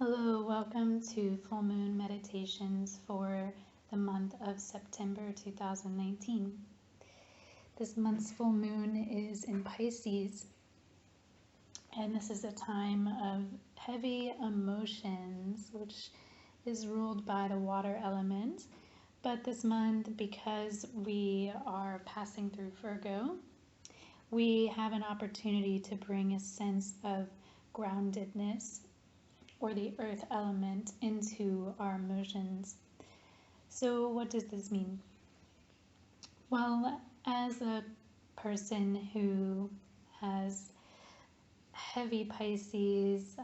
Hello, welcome to Full Moon Meditations for the month of September 2019. This month's full moon is in Pisces, and this is a time of heavy emotions, which is ruled by the water element. But this month, because we are passing through Virgo, we have an opportunity to bring a sense of groundedness or the earth element into our emotions. So what does this mean? Well, as a person who has heavy Pisces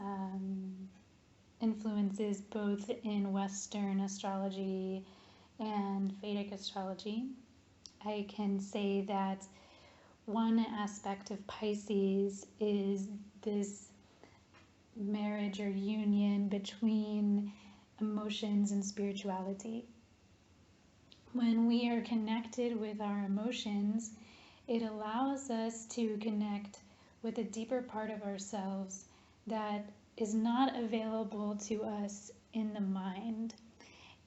influences both in Western astrology and Vedic astrology, I can say that one aspect of Pisces is this marriage or union between emotions and spirituality. When we are connected with our emotions, it allows us to connect with a deeper part of ourselves that is not available to us in the mind.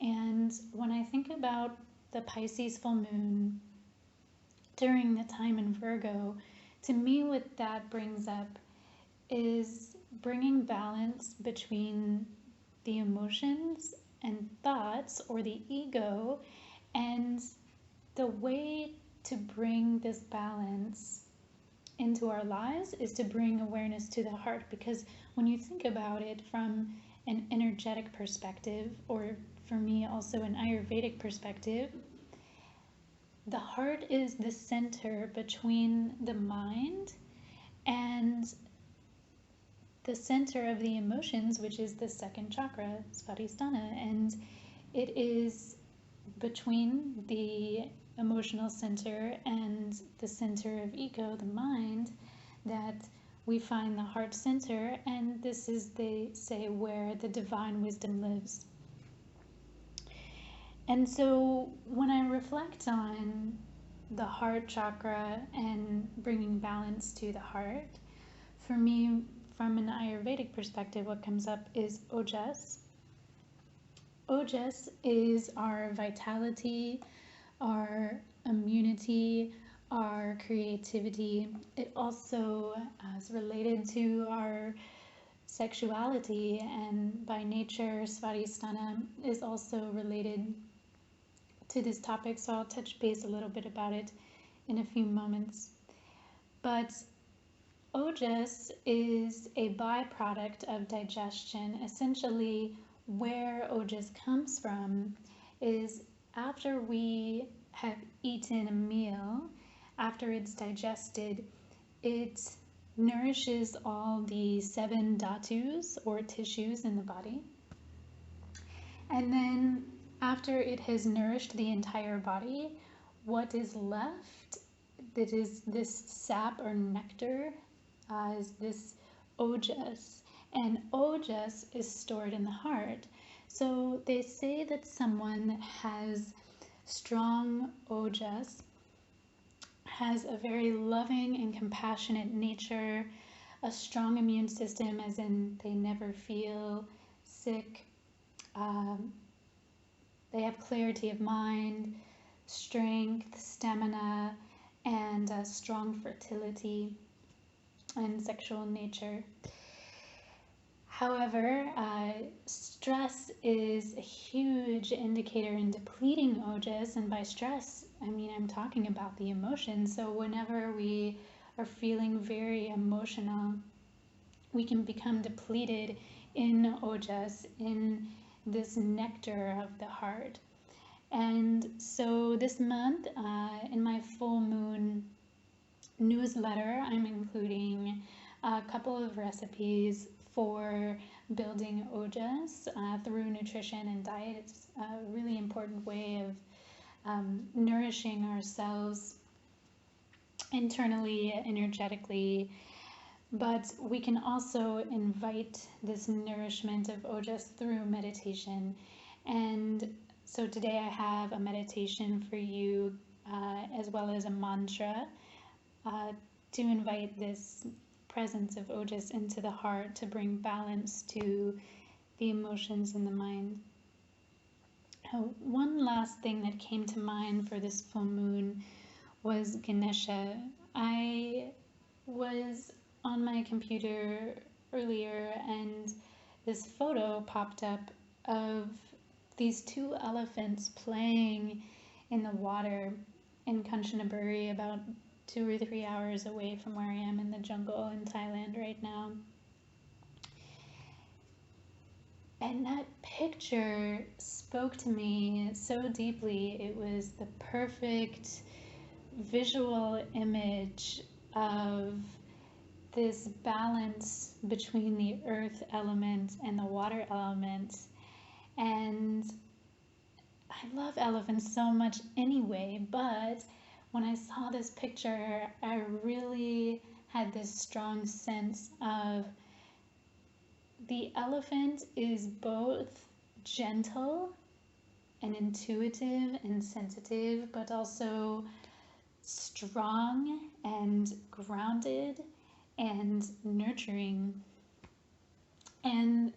And when I think about the Pisces full moon during the time in Virgo, to me what that brings up is bringing balance between the emotions and thoughts or the ego, and the way to bring this balance into our lives is to bring awareness to the heart, because when you think about it from an energetic perspective, or for me also an Ayurvedic perspective, the heart is the center between the mind and the center of the emotions, which is the second chakra, Svadhisthana, and it is between the emotional center and the center of ego, the mind, that we find the heart center, and this is, they say, where the divine wisdom lives. And so when I reflect on the heart chakra and bringing balance to the heart, for me, from an Ayurvedic perspective, what comes up is Ojas. Ojas is our vitality, our immunity, our creativity. It also is related to our sexuality, and by nature, Svadhisthana is also related to this topic, so I'll touch base a little bit about it in a few moments. But Ojas is a byproduct of digestion. Essentially, where Ojas comes from is after we have eaten a meal, after it's digested, it nourishes all the 7 dhatus or tissues in the body. And then after it has nourished the entire body, what is left, that is this sap or nectar, is this ojas, and ojas is stored in the heart. So they say that someone that has strong ojas has a very loving and compassionate nature, a strong immune system, as in they never feel sick, they have clarity of mind, strength, stamina, and strong fertility and sexual nature. However, stress is a huge indicator in depleting ojas, and by stress, I mean I'm talking about the emotions. So whenever we are feeling very emotional, we can become depleted in ojas, in this nectar of the heart. And so this month, in my full moon newsletter, I'm including a couple of recipes for building ojas through nutrition and diet. It's a really important way of nourishing ourselves internally, energetically, but we can also invite this nourishment of ojas through meditation. And so today I have a meditation for you, as well as a mantra, to invite this presence of ojas into the heart, to bring balance to the emotions in the mind. One last thing that came to mind for this full moon was Ganesha. I was on my computer earlier and this photo popped up of these two elephants playing in the water in Kanchanaburi, about 2 or 3 hours away from where I am in the jungle in Thailand right now. And that picture spoke to me so deeply. It was the perfect visual image of this balance between the earth element and the water element. And I love elephants so much anyway, but when I saw this picture, I really had this strong sense of the elephant is both gentle and intuitive and sensitive, but also strong and grounded and nurturing. And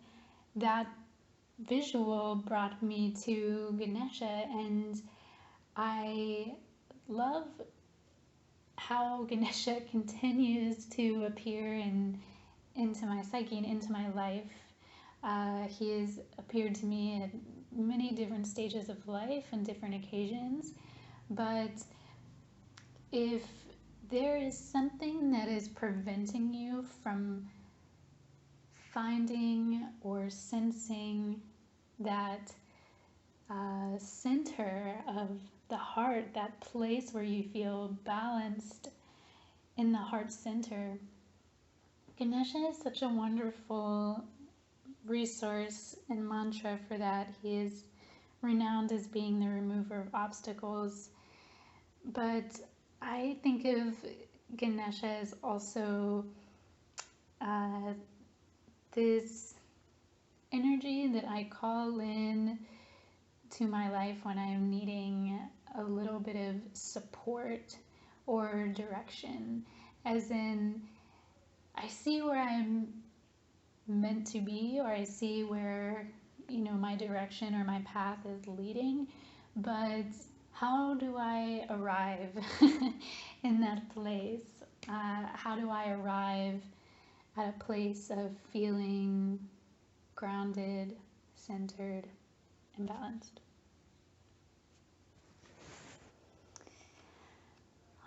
that visual brought me to Ganesha, and I love how Ganesha continues to appear into my psyche and into my life. He has appeared to me at many different stages of life and different occasions, but if there is something that is preventing you from finding or sensing that center of the heart, that place where you feel balanced in the heart center, Ganesha is such a wonderful resource and mantra for that. He is renowned as being the remover of obstacles, but I think of Ganesha as also this energy that I call in to my life when I am needing a little bit of support or direction. As in, I see where I'm meant to be, or I see where, my direction or my path is leading, but how do I arrive in that place? How do I arrive at a place of feeling grounded, centered, and balanced?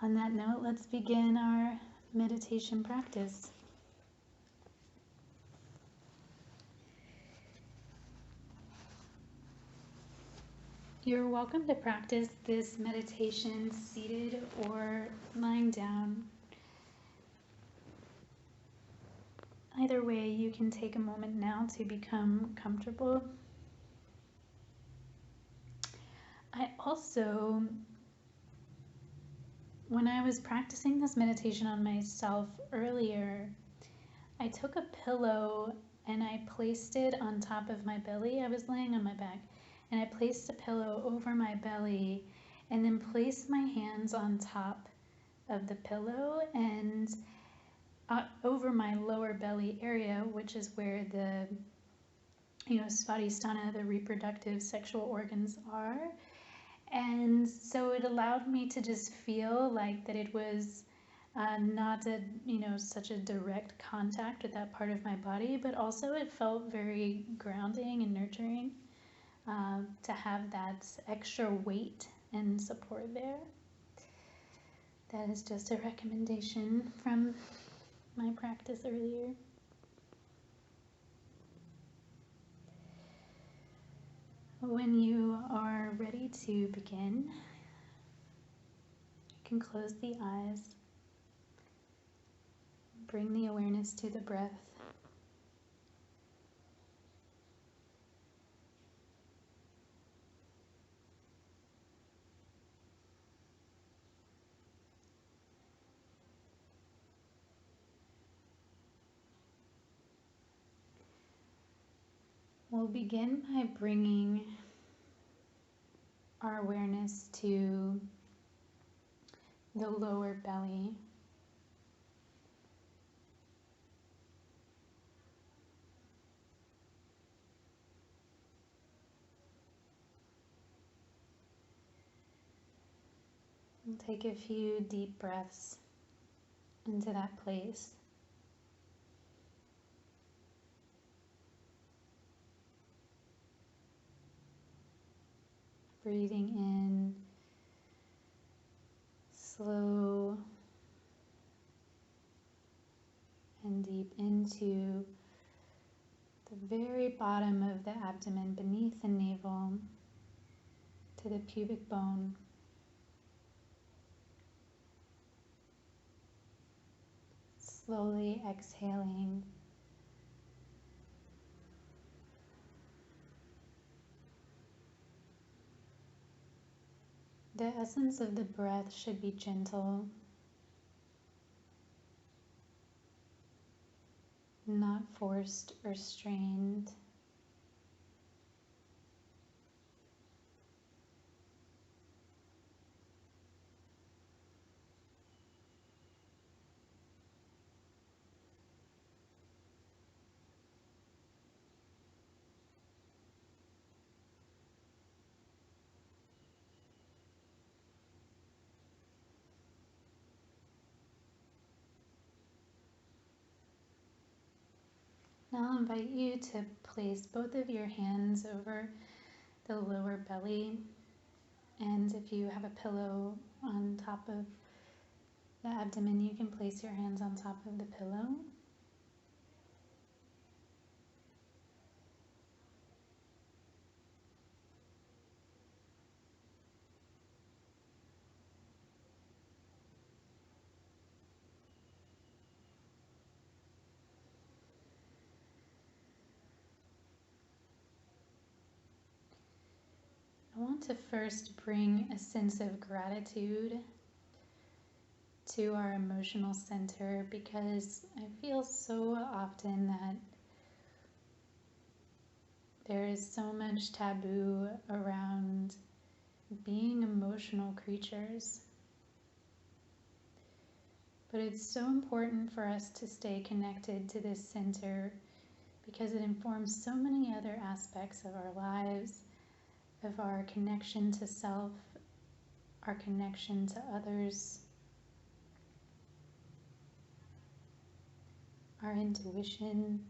On that note, let's begin our meditation practice. You're welcome to practice this meditation seated or lying down. Either way, you can take a moment now to become comfortable. I also, when I was practicing this meditation on myself earlier, I took a pillow and I placed it on top of my belly. I was laying on my back, and I placed a pillow over my belly and then placed my hands on top of the pillow and over my lower belly area, which is where the svadhisthana, the reproductive sexual organs, are. And so it allowed me to just feel like that it was not such a direct contact with that part of my body, but also it felt very grounding and nurturing to have that extra weight and support there. That is just a recommendation from my practice earlier. When you are ready to begin, you can close the eyes. Bring the awareness to the breath. We'll begin by bringing our awareness to the lower belly. Take a few deep breaths into that place. Breathing in slow and deep into the very bottom of the abdomen, beneath the navel, to the pubic bone. Slowly exhaling. The essence of the breath should be gentle, not forced or strained. Now I'll invite you to place both of your hands over the lower belly, and if you have a pillow on top of the abdomen, you can place your hands on top of the pillow. I want to first bring a sense of gratitude to our emotional center, because I feel so often that there is so much taboo around being emotional creatures. But it's so important for us to stay connected to this center, because it informs so many other aspects of our lives, of our connection to self, our connection to others, our intuition,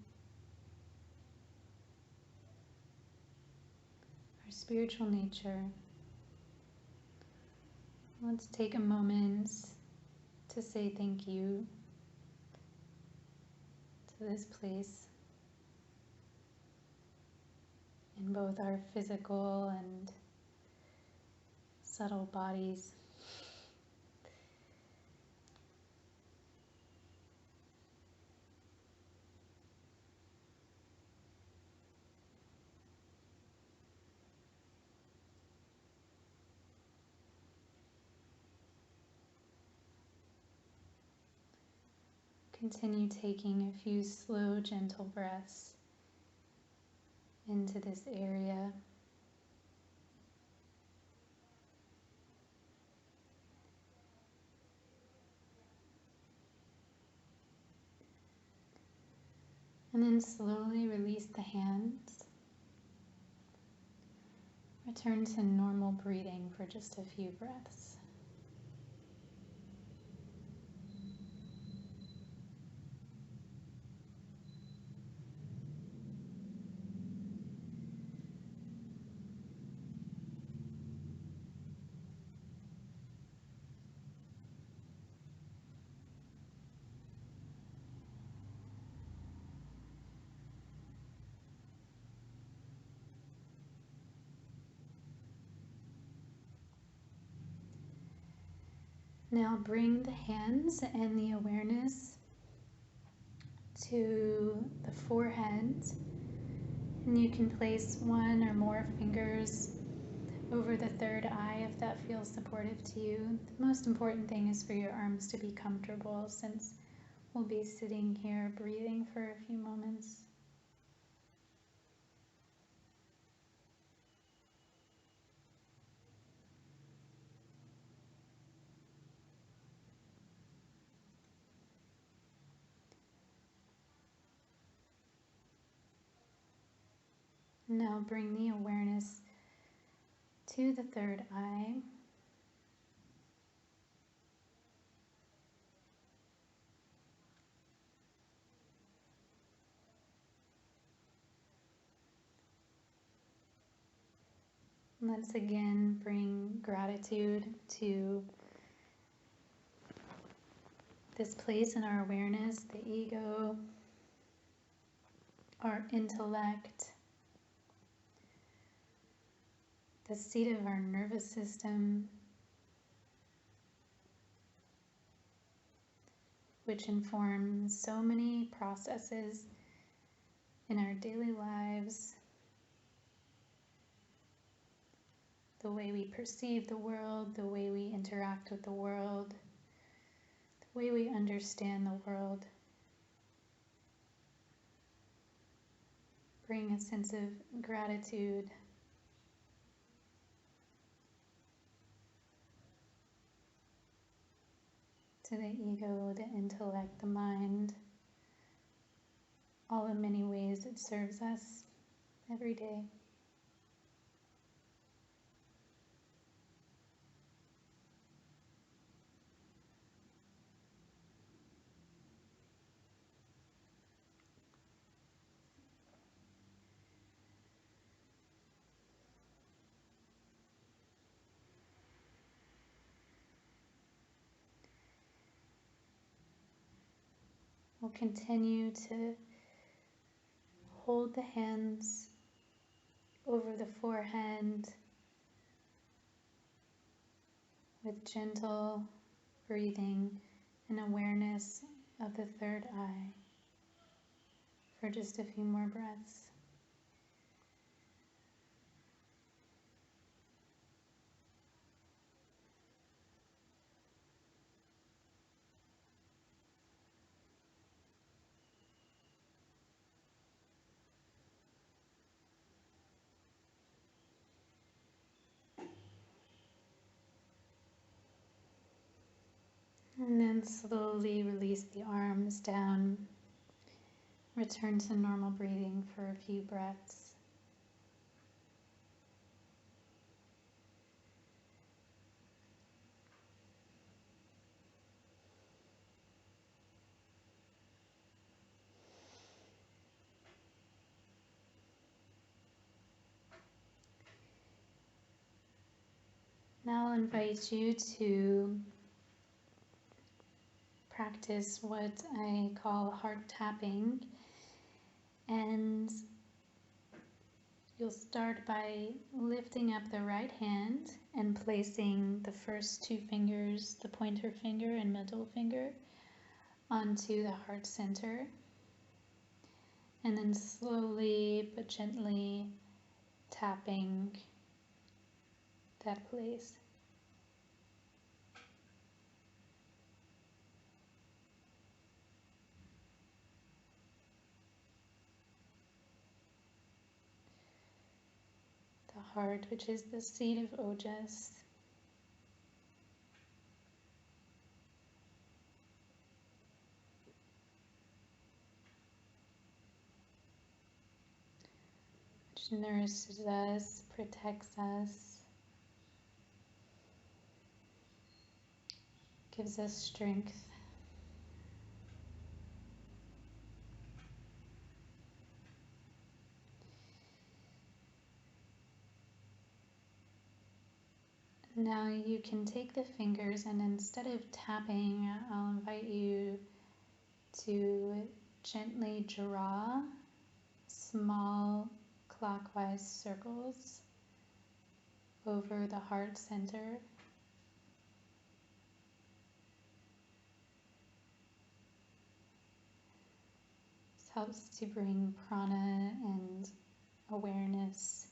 our spiritual nature. Let's take a moment to say thank you to this place in both our physical and subtle bodies. Continue taking a few slow, gentle breaths into this area. And then slowly release the hands. Return to normal breathing for just a few breaths. Now bring the hands and the awareness to the forehead, and you can place one or more fingers over the third eye if that feels supportive to you. The most important thing is for your arms to be comfortable, since we'll be sitting here breathing for a few moments. Now bring the awareness to the third eye. Let's again bring gratitude to this place in our awareness, the ego, our intellect, the seat of our nervous system, which informs so many processes in our daily lives, the way we perceive the world, the way we interact with the world, the way we understand the world. Bring a sense of gratitude to the ego, the intellect, the mind, all the many ways it serves us every day. We'll continue to hold the hands over the forehead with gentle breathing and awareness of the third eye for just a few more breaths. And then slowly release the arms down. Return to normal breathing for a few breaths. Now I'll invite you to practice what I call heart tapping, and you'll start by lifting up the right hand and placing the first two fingers, the pointer finger and middle finger, onto the heart center, and then slowly but gently tapping that place. The heart, which is the seat of Ojas. Which nourishes us, protects us, gives us strength. Now you can take the fingers, and instead of tapping, I'll invite you to gently draw small clockwise circles over the heart center. This helps to bring prana and awareness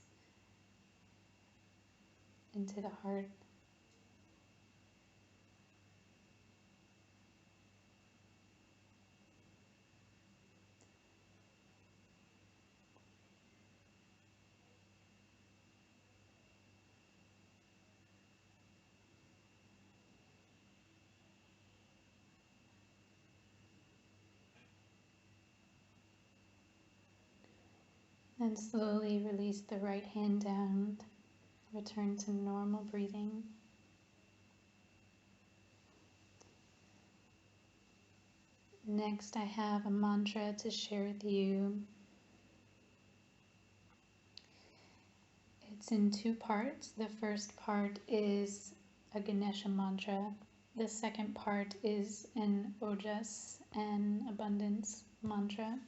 into the heart. Then slowly release the right hand down. Return to normal breathing. Next, I have a mantra to share with you. It's in two parts. The first part is a Ganesha mantra. The second part is an ojas and abundance mantra.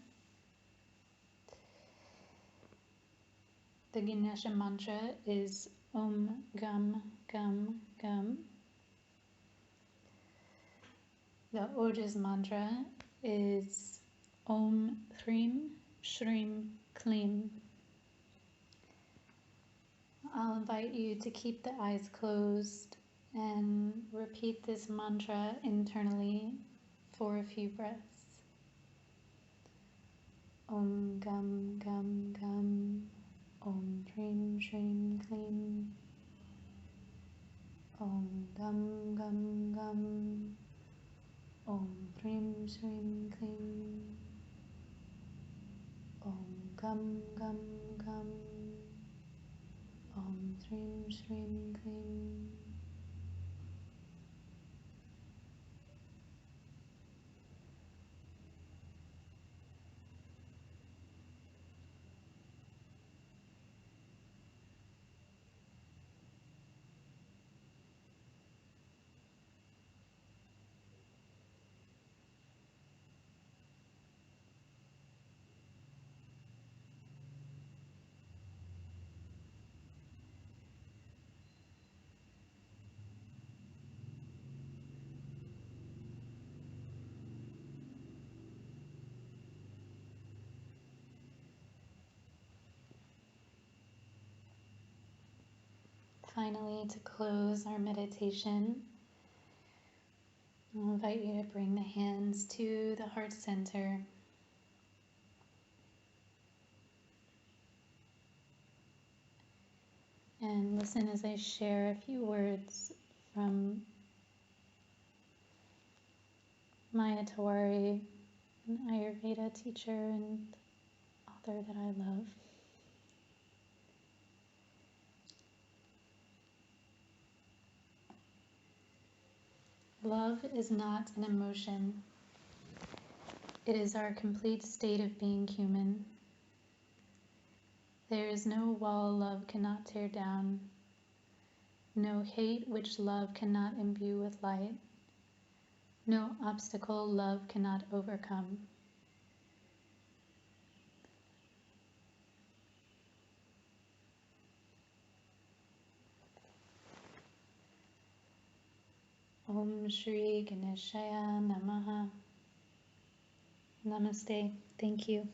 The Ganesha mantra is Om Gam Gam Gam. The ojas mantra is Om Hrim Shrim Klim. I'll invite you to keep the eyes closed and repeat this mantra internally for a few breaths. Om Gam Gam Gam. Om Hrim Shrim Klim. Om Gam Gam Gam. Om Hrim Shrim Klim. Om Gam Gam Gam. Om Hrim Shrim Klim. Finally, to close our meditation, I'll invite you to bring the hands to the heart center. And listen as I share a few words from Maya Tawari, an Ayurveda teacher and author that I love. Love is not an emotion. It is our complete state of being human. There is no wall love cannot tear down, no hate which love cannot imbue with light, no obstacle love cannot overcome. Om Shri Ganeshaya Namaha. Namaste. Thank you.